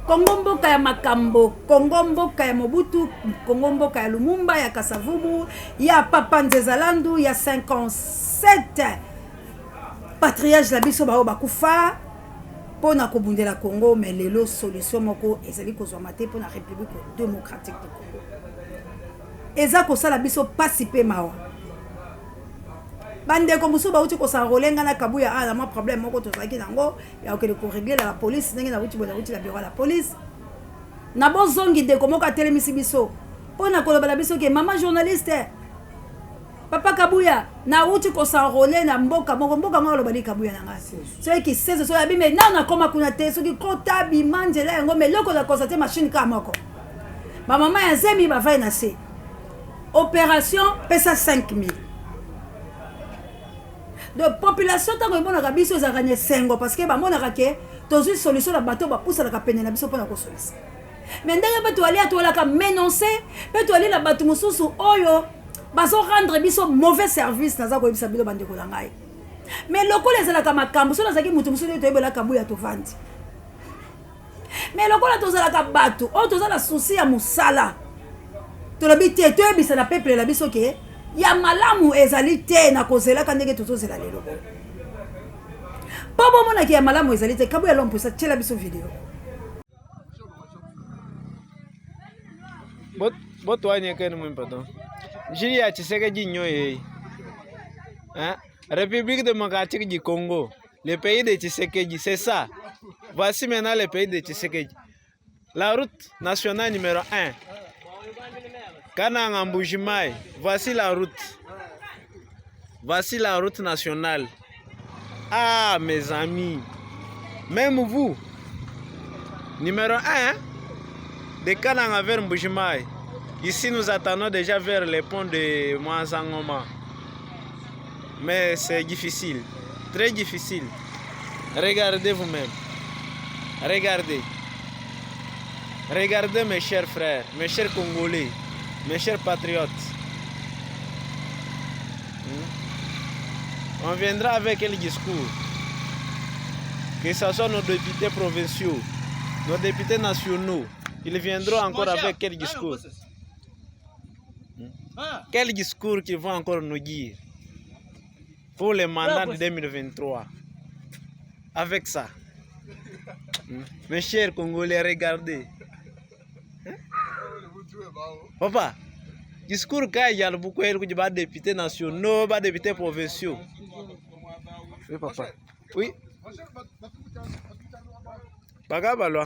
Congo mboka ya Makambo, Congo mboka ya Mobutu, Congo mboka ya Lumumba, ya Kasavubu, ya Papa Nzezalandu, ya 57 patriarche la biso bao bakufa pona kobundela Congo, mais lelo solution moko ezali kozwa mate pona République démocratique du Congo. Eza ko sala biso pasi pe mawa. Bande ko muso ba uti ko sa rolenga na kabuya na ma problème moko to zaki nango ya okele ko régler la police ndenge na uti bona uti la bureau la police. Na bozongi de ko moka telemisi biso. Pona ko la biso ke mama journaliste. Papa Kabuya na uti ko sa roler na mboka mboka ngolo bali Kabuya na ngasi. So ki 16 so ya bime na koma kuna te so ki kota bi manjela yango me loko la constater machine ka moko. Ba mama ya zemi ba vai na se. Opération pesa 5000. De population tango ebonaka biso za gagner 5 parce que ba monaka ke tozu solution na bateau ba poussa la kapene na biso pona ko solution. Mais ndenge bato ali atola ka menoncer, bato ali na bato mususu oyo bazo rendre biso mauvais service naza ko yebisa bilo bande ko langai. Mais lokola ezala ka makambo so nazaki mutu mususu to yebela Kabuya to vandi. Mais lokola tozala ka bato o tozala souci ya musala. To la bité to yebisa na peuple la biso ke ya malamu ezali te na kozela ka ndenge tozozela lelo. Pabo mona ki ya malamu ezali te Kabuya lompo sa tshela biso video. Bot wanye kene mwen pardon. Jiri ya Tshisekedi nyoye. Hein? République démocratique du Congo, le pays de Tshisekedi, c'est ça. Voici maintenant le pays de Tshisekedi. La route nationale numéro 1. Kananga Mbujimai, voici la route. Voici la route nationale. Ah, mes amis. Même vous, numéro 1, de Kananga vers Mbujimai. Ici, nous attendons déjà vers le pont de Mwanzangoma. Mais c'est difficile, très difficile. Regardez vous-même. Regardez. Regardez mes chers frères, mes chers Congolais, mes chers patriotes. On viendra avec quel discours? Que ce soit nos députés provinciaux, nos députés nationaux, ils viendront encore avec quel discours? Quel discours qu'ils vont encore nous dire pour le mandat de 2023? Avec ça, mes chers Congolais, regardez. Papa, discours qu'il y a beaucoup de députés nationaux, de députés provinciaux. Oui, papa. Oui. Bagabalo.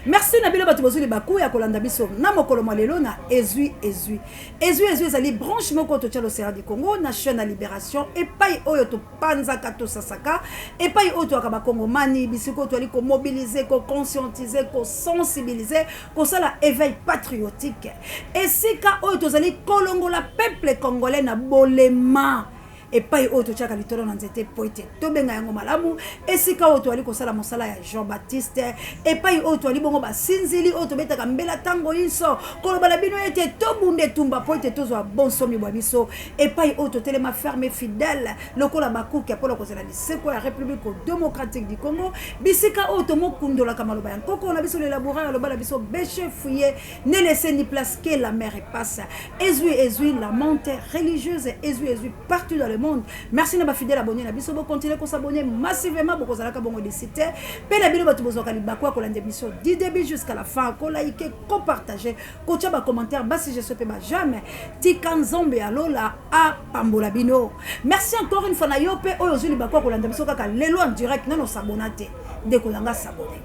Merci Nabilo Batubozuli Bakou ya kolanda biso na mokolo malelo na ezui ezali branche moko to tchalo Serra du Congo Nation na Libération et pai oyo to panza kato sasaka et pai oyo to akaba Congo mani bisiko to ali ko mobiliser ko conscientiser ko sensibiliser ko sala éveil patriotique et sika oyo to zali kolongo la peuple congolais na bolema et pas auto chaka litoro na nzete poete to benga yango malamu esika auto ali kosala mosala ya Jean-Baptiste et pas auto ali bongo ba sinzili auto betaka mbela tango inso koloba na bino ete to bunde tumba poete tozo bonsomi bwa biso et pas auto telema ferme fidèle lokola bakuki apolo kozela liseko ya République démocratique du Congo bisika auto mokundola kamaloba ya nkoko na biso le laboratoire loba na biso béché fouillé ne laissez ni place que la mer passe ezui la montée religieuse ezui partout dans le monde. Merci na ba fidèle abonné na biso bo continuer ko s'abonner massivement bo kozalaka bongo de citer pe na bino batu bozoka libakwa ko lande émission du début jusqu'à la fin ko liker ko partager ko tia ba commentaire ba si je souhaite ba jamais tikanzombe alola a pambola bino. Merci encore une fois na yo pe oyo zuli bakwa ko lande biso kaka lelo en direct non s'abonner de ko langa s'abonner.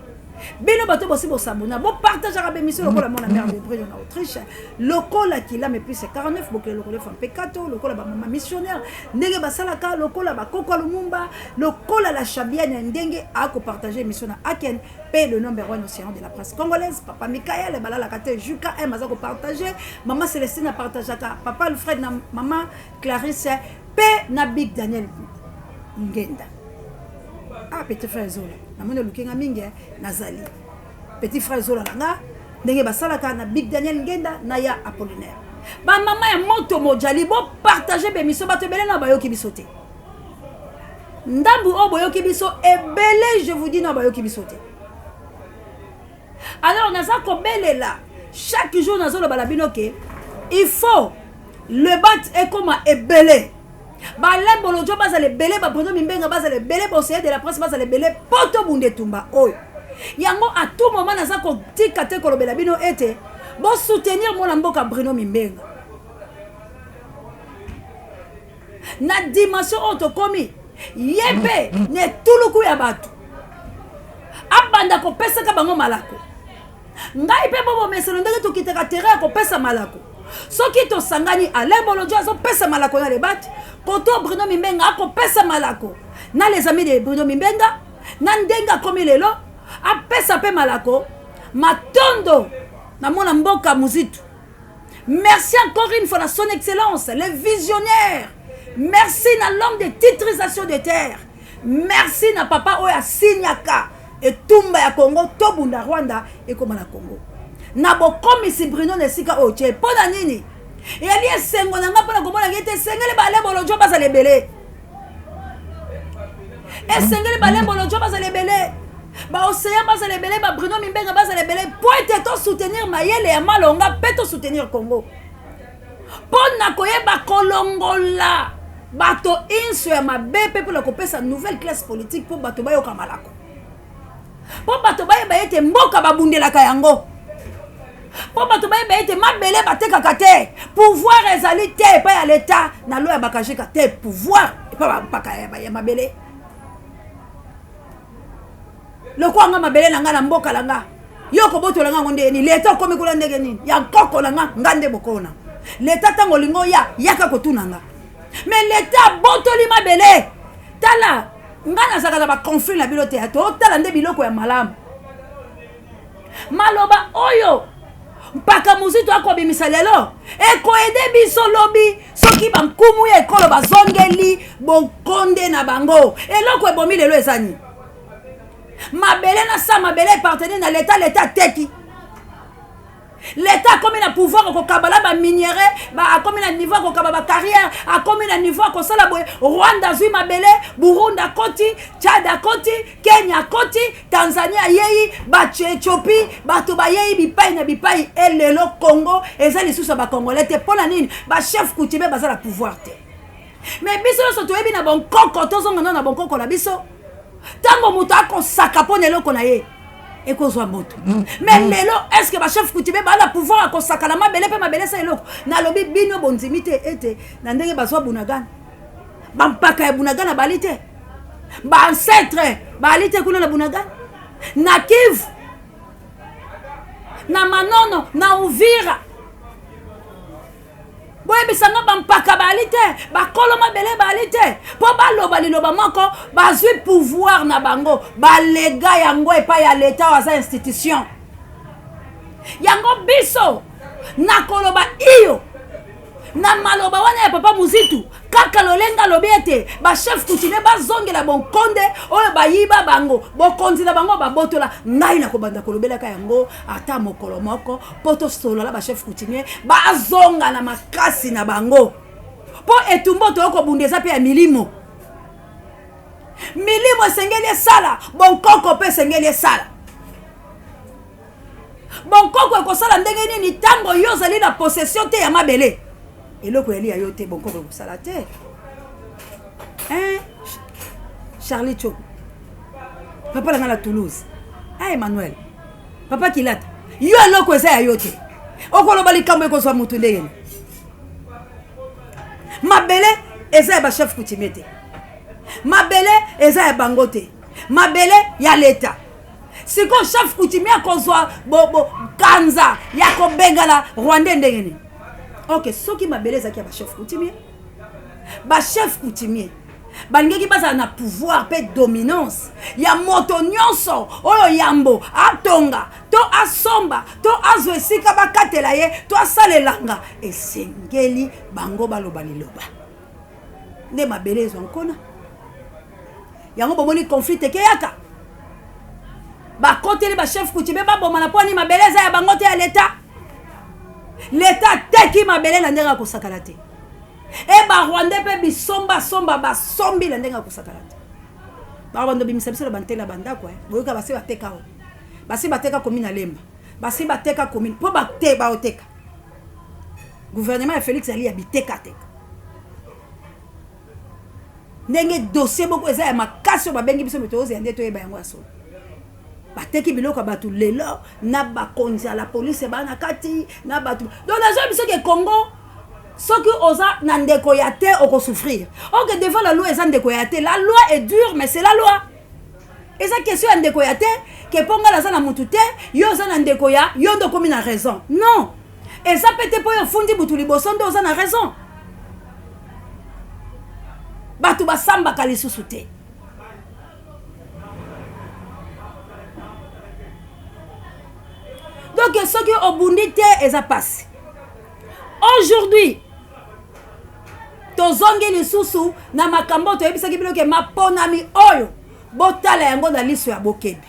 Bino bato bosi bo sabona bo partage la émission lokola mona mère de Bruno en Autriche lokola qui la mais plus 49 boke lokola femme pekato lokola ba mama missionnaire ndenge basalaka lokola ba koko lumumba lokola la chabienne ndenge a ko partager émission na Aken pe le number 1 océan de la presse congolaise papa Mikael balala kate Juka M azako partager maman Célestine a partagé papa Alfred na maman Clarisse pe na Big Daniel Ngenda. Ah, petit frère Zola. Namone lukenga mingi nazali. Petit frère Zola nga ndenge basalaka na Big Daniel Ngenda na ya Apollinaire. Ba mama ya moto mojali bo partager be miso bato belena bayoki bisote. ndambu o boyoki biso ebele, je vous dis non boyoki biso te. Alors naza ko belela chaque jour nazo lo balabino ke il faut le bat est comme ebele. Ba lembolo jo baza le belé ba Bruno Mimbenga baza le belé conseiller de la presse baza le belé poto bunde tumba oyo. Yango à tout moment naza ko tika te ko lobela bino ete bon soutenir mon mboka Bruno Mimbenga. Na dimension otokomi yebe ne tuluku ya batu. Abanda ko pesa ka bango malako. Ngai pe bobo meselo ndenge to kitaka terrain ko pesa malako. Soki to sangani alembolo jo azo pesa malako na lebati. Koto Bruno Mimbenga ako pesa malako. Na les amis de Bruno Mimbenga na ndenga komi lelo a pesa pe malako matondo na mona mboka muzitu. Merci encore une fois à son excellence, les visionnaires. Merci à l'homme de titrisation de terre. Merci à papa Oya Signaka et Tumba ya Congo, Tobunda Rwanda et comme la Congo. Nabo komi si Bruno Nesika Oche, pona nini. Et ali esengo nanga pona komona ngete sengele balembolo jo baza lebele. Esengele balembolo jo baza lebele. Ba océan baza lebele, ba Bruno Mimbenga baza lebele. Pour être soutenir Mayele ya Malonga, peut soutenir Congo. Pona koyeba kolongola. Bato inso ya mabepe pour la kopesa nouvelle classe politique pour bato bayo kamalako. Pour bato bayo bayete mboka babundela kayango. Pour bato bayo bayete mabele bateka kate. Pouvoir ezali te pa ya l'état na lo ya bakajeka te pouvoir pa baka ya mabele. Le kwa nga mabele nanga na mboka langa. Yoko boto langa ngonde ni l'état komi kula ndege nini. Ya koko langa ngande bokona. L'état tango lingo ya yaka kotunanga. Mais l'état botoli mabele tala ngana zakata ba conflit na bilote ya to tala nde biloko ya malamu maloba oyo mpaka muzito akobimisa lelo eko ede biso lobi soki bankumu ya ekolo bazongeli bokonde na bango eloko ebomi lelo ezani mabele na sa mabele partenaire na l'état teki. L'État a comme un pouvoir au Kabala, ba minéré, a comme un niveau au Kabala carrière, a comme un niveau au Salabo, Rwanda Zuma Bele, Burundi Koti, Tchad Koti, Kenya Koti, Tanzania Yei, Éthiopie, Batuba Yei, Bipai na Bipai, et le Congo, et ça les sous ba Congolais, te pour la nine, ba chef coutumier baza la pouvoir te. Mais biso so toyebi na bon koko, tozonga na bon koko la biso. Tango muta ko sakapone lo konaye. Et qu'on soit moto. Mais lelo, est-ce que ma chef coutumier a le pouvoir à consacrer la mabele pe mabele sa eloko na lobi bino bonzimite ete na ndenge bazwa bunagana. Bampaka ya bunagana balite. Ba ancêtre balite kuna na bunagana. Na Kivu. Na Manono, na Uvira. Boye bisanga bampaka balite, bakolo mabele balite. Po baloba liloba moko, bazui pouvoir na bango, balega yango epa ya l'état wa za institution. Yango biso na koloba iyo. Na maloba wana ya papa muzitu, kaka lolenga lobete, ba chef coutumier bazongela bon konde, oyo bayiba bango, bo konzi na bango ba botola, ngai na kobanda kolobela ka yango, ata mokolo moko, poto solola ba chef coutumier, bazonga na makasi na bango. Po etumbo to ko bundeza pe ya milimo. Milimo sengeli sala, bon koko pe sengeli sala. Bon koko ko sala ndenge nini tango yo zali na possession te ya mabele. Et là, il y a eu bon corps pour la terre. Hein? Charlie Chok. Papa là à Toulouse. Ah, Emmanuel. Papa qui l'a. Yo là quoi ça yote. Okolo bali kambe ko so mutunde. Mabele eza ba chef coutumier. Mabele eza ya bangote. Mabele ya l'état. C'est qu'on chef coutumier ko so bo kanza ya ko bengala Rwanda ndengene. Ok, ce qui m'a belé, c'est qu'il y a un chef coutumier. Un chef coutumier. Il y a un pouvoir, une dominance. Il y a un motonionso, il y a un yambo, atonga, to asomba, to azwesika bakatelaye, to asalelanga. Et sengeli, bango baloba liloba. Ne m'a belé, ils ont kona. Il y a un bon conflit, te keyaka. Ba côté les chef coutumier, ba bon manaponi m'a belé, ça y a bangote à l'état. L'état teki mabele na ndenga kosakalate. E ba Rwanda pe bisomba somba ba sombi la ndenga kosakalate. bando bimisa biso bantela bandako boyoka basi bateka o basi bateka commune na Lemba basi bateka commune po bate baoteka gouvernement ya Félix ali abiteka teka ndenge dossier boko eza ya makasi babengi biso meto ozo yande to yeba yango aso bateki biloko batu lelo na bakonzi ya la police bana kati na batu donc nazo biso ke Congo soki oza na ndeko ya te okosouffrir. Ok, devant la loi eza ndeko ya te, la loi est dure mais c'est la loi. Eza question ya ndeko ya te ke ponga la za na mutu te yo za na ndeko ya yo ndo komi na raison. Non. Eza pete po yo fundi butu liboso ndo oza na raison. Batu basamba kalisusu te. Donc soki obundi te eza passe. Aujourd'hui tozongi lisusu na makambo toyebisaki bino ke maponami oyo botala yango na liso ya bokebi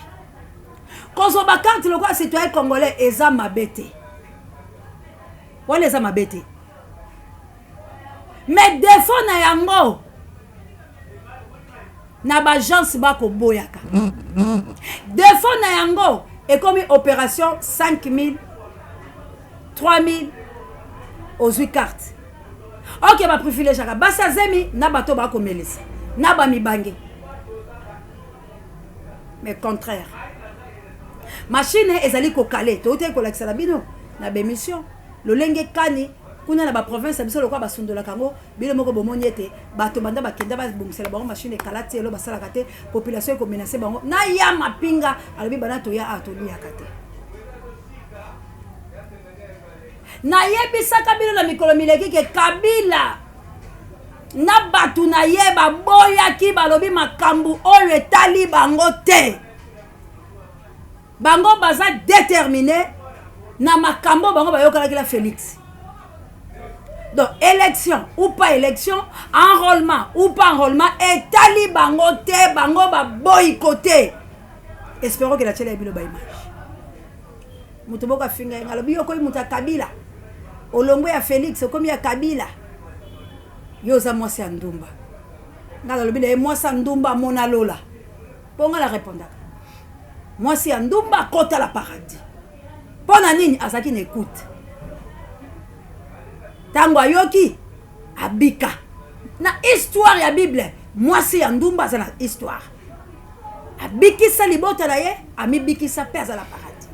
kozo bakarte lokola citoyen congolais eza mabete wala eza mabete mais défaut na yango na bagence bakoboyaka défaut na yango ekomi opération 5000 3000 ozwi carte. Ok, ba privilège aka basa zemi na bato ba komelisa na ba mibange mais contraire machine ezali ko calé to te ko lakisa bino na bémission lolenge kani kuna na ba province biso lokwa basundola kango bilo moko bomoni ete bato banda bakenda ba bomisela bango machine kalati elo basala kate population ko menacer bango na ya mapinga alobi bana to ya atoli ya kate na yebisaka bino na mikolo mileki ke Kabila na batu na yeba boyaki balobi makambu oyo etali bango te bango baza déterminé na makambo bango bayokalaki la Félix. Donc élection ou pas élection, enrôlement ou pas enrôlement, etali bango te bango ba boycotté. Espérons que la télé bilo ba image mutoboka finga ngalobi yoko muta Kabila olongo ya Félix okomi ya Kabila yoza mwasi ya ndumba ngala lobi na mwasi ya ndumba mona lola ponga la répondaka mwasi ya ndumba kota la paradis pona nini azaki na écoute tango ayoki abika na histoire ya Bible mwasi ya ndumba za na histoire abikisa libota na ye amibikisa pe za la paradis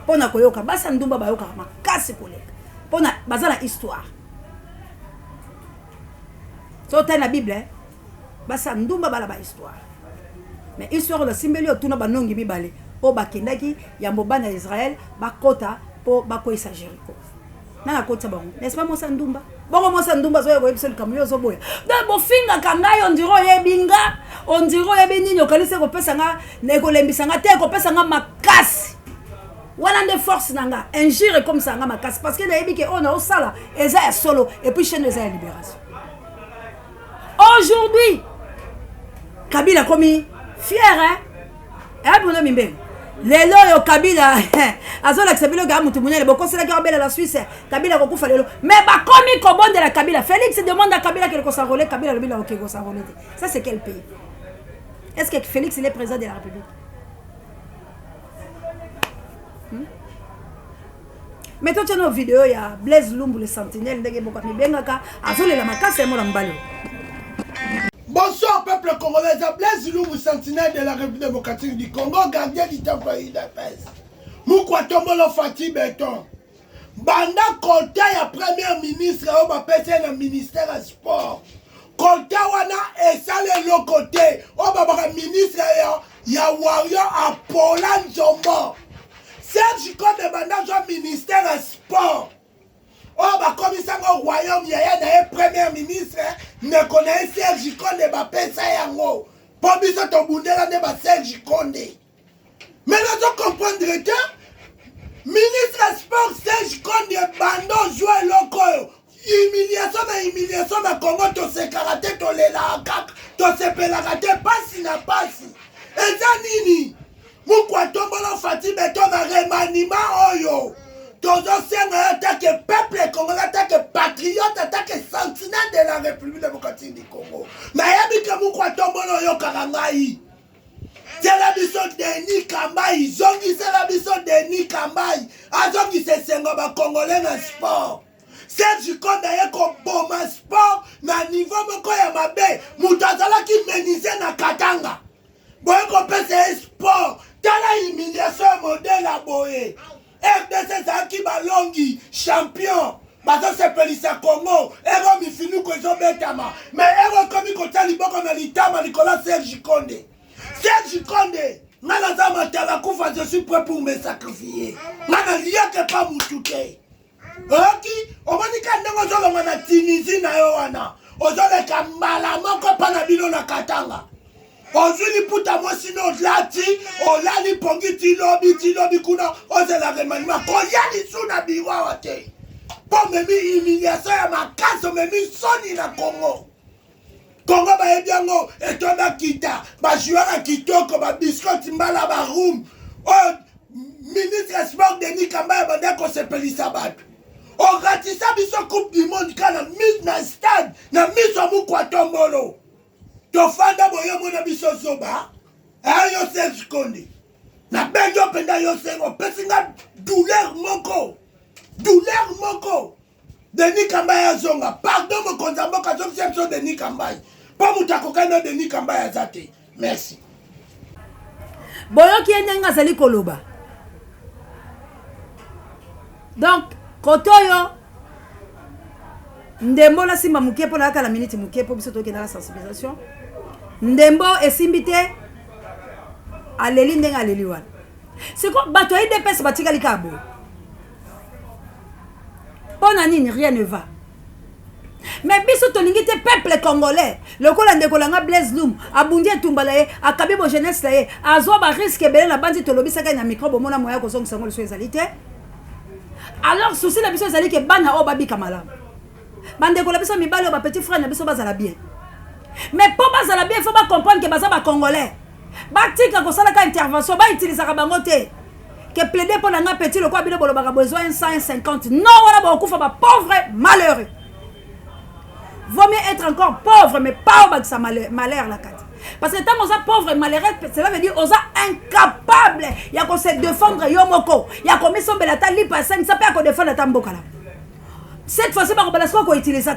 pona koyoka basa ndumba bayoka makasi koleka pona baza na histoire so ta na Bible basa ndumba bala ba histoire mais histoire la simbeli otuna banongi mibale o bakendaki ya mboba na Israël bakota po bakoisa Jéricho na kota bango n'est-ce pas mosa ndumba bongo mosa ndumba zo yebo ebisel kamuyo zo boya da bofinga kangayo ondiro yebinga ondiro yebenini okalise ko pesa nga nekolembisa nga te ko pesa nga makasi wana de force nanga injure comme ça nga makasi parce que na yebi ke on a osala eza ya solo et puis chaîne eza ya libération. Aujourd'hui Kabila komi fier hein et bon mimbe lelo yo Kabila azola kisabilo ga mutu munene bokosela ka bela la Suisse Kabila kokufa lelo mais ba komi ko bonde la Kabila Félix demande à Kabila qu'il s'enrôler Kabila le bila OK ko s'enrôler. Ça c'est quel pays? Est-ce que Félix il est président de la République? Mais toi tu as une vidéo il y a Blaise Lumbu le sentinelle ndenge boko mi bengaka azole la makasa mo la mbalo. Bonsoir peuple congolais, Blaise Lumbu sentinelle de la République démocratique du Congo, gardien du temple UDPS. Moukwa Tombolo Fati Beton. Banda Kolta ya premier ministre au bapese na ministère du sport. Kolta wana esale le côté au baba ministre ya Warrior à Poland Zombo. Serge Konde banda jo ministère du sport. Oh bah comme ça au royaume il y a un premier ministre ne connaît Serge Konde ba pesa yango. Pour biso to bundela ne ba Serge Konde. Mais nous comprendre que ministre sport Serge Konde bando jouer loko. Humiliation na Congo to se karaté to lela kak to se pelakate pasi na pasi. Eza nini? Moukwa Tombolo Fati Beton na remaniement oyo. Tozo senga attaque peuple congolais, attaque patriote, attaque sentinelle de la République démocratique du Congo. Mais yabi ke Moukwa Tombolo yo karangai. biso Denis Kambai, zongisela biso Denis Kambai, azongisa sengo ba Congolais na sport. Serge Konda yeko boma sport na niveau moko ya mabe, mutazala ki menise na Katanga. Boye ko pese sport, tala humiliation modèle à boye. RDC Zaki Balongi, champion. Bazo se pelisa Congo, ero mifinu ko zo betama. Mais ero komi ko tali boko na litama Nicolas Serge Konde. Serge Konde, nana za matala kufa, je suis prêt pour me sacrifier. Nana liya ke pa mutuke. Oki, omoni ka ndongo zo longa na Tunisie na yo wana. Ozole ka mala moko pa na bino na Katanga. Ozuli puta mosino lati, olali pongi tilobi kuna, ozela remanima, koyali suna biwa wate. Pour memi humiliation ya makaso, memi soni na Congo. Congo ba ebiango, etonda kita, ba joueur kitoko, ba biscuit mbala ba room. Oh, ministre sport Denis Kambai bandeko se pelisa batu. O ratisa biso coupe du monde kana mise na stade, na mise amu kwa tombolo. Tofanda boyo mona biso zoba, yo Serge Konde. Na benjo penda yo sengo, pesinga douleur moko. Douleur moko. Denis Kambai azonga. Pardon mo konzambo kazo sepso Denis Kambai. Pa mutako kana Denis Kambai azate. Merci. Boyo ki enenga zali koloba. Donc, kotoyo Ndembo la simba mukie po na kala minute mukie po biso toke na la sensibilisation. Ndembo esimbi te aleli ndenga aleli wana. C'est quoi bato ya IDPS batika likabo. Pona nini rien ne va. Mais biso tolingi te peuple congolais. Lokola ndeko langa Blaise Loum abundi etumbala ye akabi bo jeunesse la ye azwa ba risque belé la bandi tolobisaka na micro mona moya ko zonga sango so ezali te. Alors souci la biso ezali ke bana o babika malamu. Bandeko la biso mibale ba petit frère na biso bazala bien. Mais pour bazala bien, il faut pas comprendre que bazaba congolais. Batika ko sala ka intervention, ba utiliser ka bango te. Que plaider pour nga petit le quoi bilo bolo ba besoin 150. Non, voilà ba okufa ba pauvre malheureux. Vaut mieux être encore pauvre mais pas au bas de sa malheur la carte. Parce que tant qu'on est pauvre et malheureux, cela veut dire qu'on est incapable. Il y a qu'on se défendre yomoko. Il y a qu'on met son belata li pa 5 ça peut qu'on défendre ta mbokala. Cette fois-ci ba ko balasco ko utiliser ça.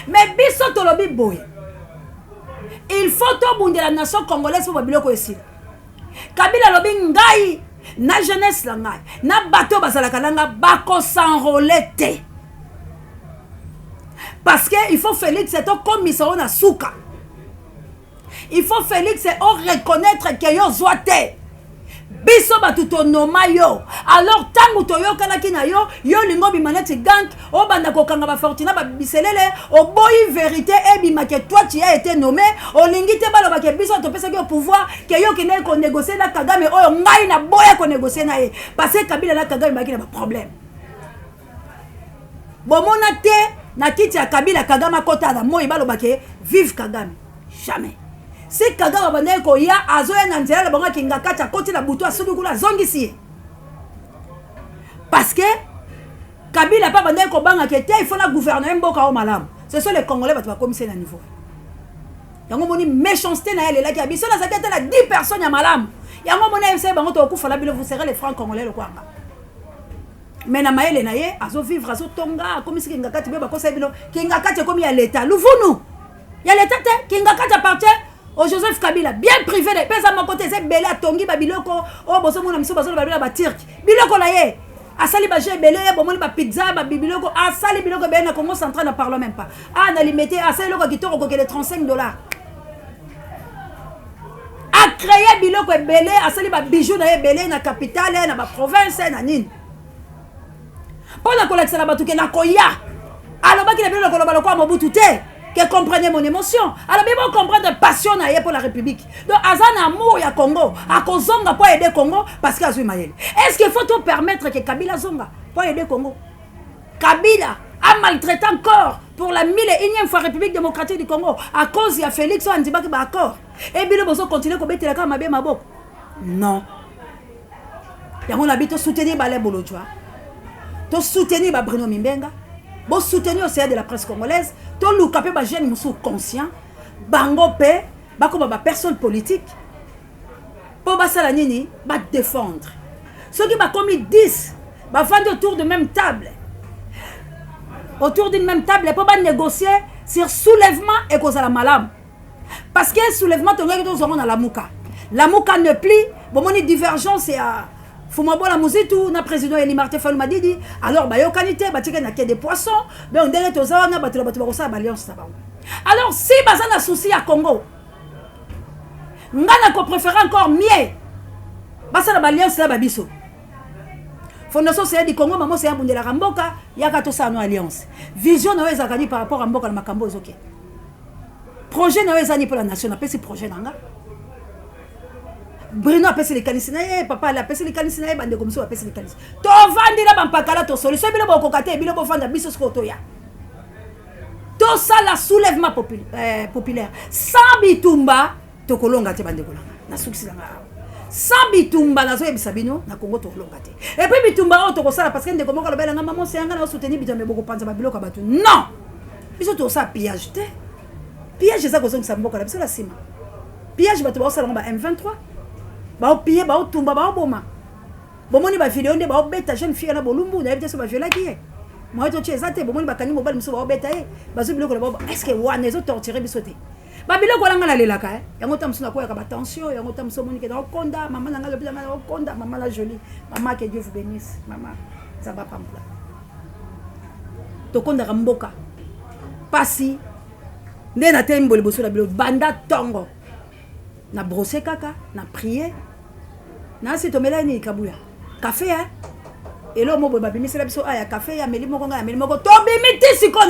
Mais biso tolobi boy. Il faut tout monde de la nation congolaise pour biloko ici. Kabila lobi ngai na jeunesse la ngai na bateau bazala kalanga bako s'enrôler te. Parce que il faut Félix c'est au commissaire na souka. Il faut Félix c'est au reconnaître que yo zoate. Biso batuto noma yo. Alors tangu toyo kana kina yo lingo bimaneti gang o banda ko kanga ba fortuna ba biselele o boy vérité e bima que toi tu as été nommé o lingite baloba ke biso to pesa ke pouvoir ke yo kene ko négocier na Kagame oyo ngai na boya ko négocier na ye parce que Kabila na Kagame ba kina ba problème. Bomona te na kiti ya Kabila Kagame kota na moi baloba ke vive Kagame jamais. Si Kagame bande ko ya azoya na nzela la bango kinga kata koti na butu asubi kula zongisi. Parce que Kabila pas bande ko banga ke te il faut la gouverner mboka o malam. Ce sont les Congolais qui va commisser na niveau. Yango moni méchanceté na elle là ki abiso na zakete la 10 personnes ya malam. Yango moni MC bango to ku fala bilo vous serez les francs congolais le kwanga. Mais na maele na ye azo vivre azo tonga komisi kinga kati be ba ko sa bilo kinga kati komi ya l'état. Luvunu. Ya l'état te kinga kati appartient au Joseph Kabila, bien privé de pesa mon côté c'est belé tongi babiloko o boso mona miso bazo babila ba turc biloko la ye asali ba je belé bomoni ba pizza ba bibiloko asali biloko be na Congo central ne parle même pas na limité asali loko kitoko ko que les $35 a créé biloko belé asali ba bijoux na ye belé na capitale na ba province na nini pona ko la batuke na koya alors ba ki na biloko lo baloko Mobutu te. Que comprenez mon émotion. Alors, bien comprendre passion pour la République. Donc, Azan amour ya Congo, à Kozonga pour aider Congo parce qu'il a Mayel. Est-ce qu'il faut tout permettre que Kabila Zonga pour aider Congo? Kabila a maltraité encore pour la 1001e fois République démocratique du Congo à cause de Félix Anzibaki d'accord. Et bien, nous continuer à mettre la carte à Mabok. Non. Et on habite à soutenir Balé Bolodjoa. To soutenir Bruno Mimbenga. Bon soutenir au CA de la presse congolaise, tout le capé ba jeune moussou conscient, bango pe, ba comme ba personne politique. oh basala nini ba défendre ceux qui va commis 10 va vendre autour de même table d'une même table pour pas négocier sur soulèvement et cause à la malam parce que soulèvement tu regardes tous on a la mouka ne plie bon mon divergence et à Fuma la musique tout na président Eli Martin Fayulu m'a dit alors ba yo qualité ba tika na quai des poissons donc derrière to za na ba to ba ça alliance na ba alors si baza na souci à Congo ngana ko préférer encore mieux basa na alliance na ba biso fondation c'est du Congo maman c'est abundela ramboka yaka to sa no alliance vision na weza kani par rapport à mboka na makambo zoke projet na weza ni pour la nation na pesi projet nanga Bruno appelle les canisinae, papa appelle les canisinae, bande comme ça appelle les canis. To vandi la bampakala to solution bilo boko kate bilo bo vanda biso skoto ya. To ça la soulèvement populaire. Sans bitumba to kolonga te bande kolanga. Na suksi nga. Sans bitumba na zo ebisa bino na Congo to kolonga te. Et puis bitumba o to kosala parce que ndeko moko lobela nga maman c'est nga na soutenir bitumba boko panza babilo ka batu. Non. Biso to ça pillage te. Pillage ça ko zo mboka la biso la sima. Pillage batu ba sala ngba M23. Ba piller ba tumba ba boma bomoni ba vidéo nde ba beta jeune fille na bolumbu na yebite so ba viola ki moi to cheza te bomoni ba kani mobile mso ba beta e ba zo biloko ba est-ce que wana zo torturer bisote ba biloko langa na lelaka yango tam suna ko ya ba tension yango tam so moni ke na konda maman na ngalo bila na konda maman la jolie maman que Dieu vous bénisse maman ça va pasmpla to konda ramboka pasi nde na tembo liboso la bilo banda tongo na brosser kaka na prier na si tomela ni kabuya café et là mo babimi c'est la biso aya café ya meli moko nga meli moko to bimiti siko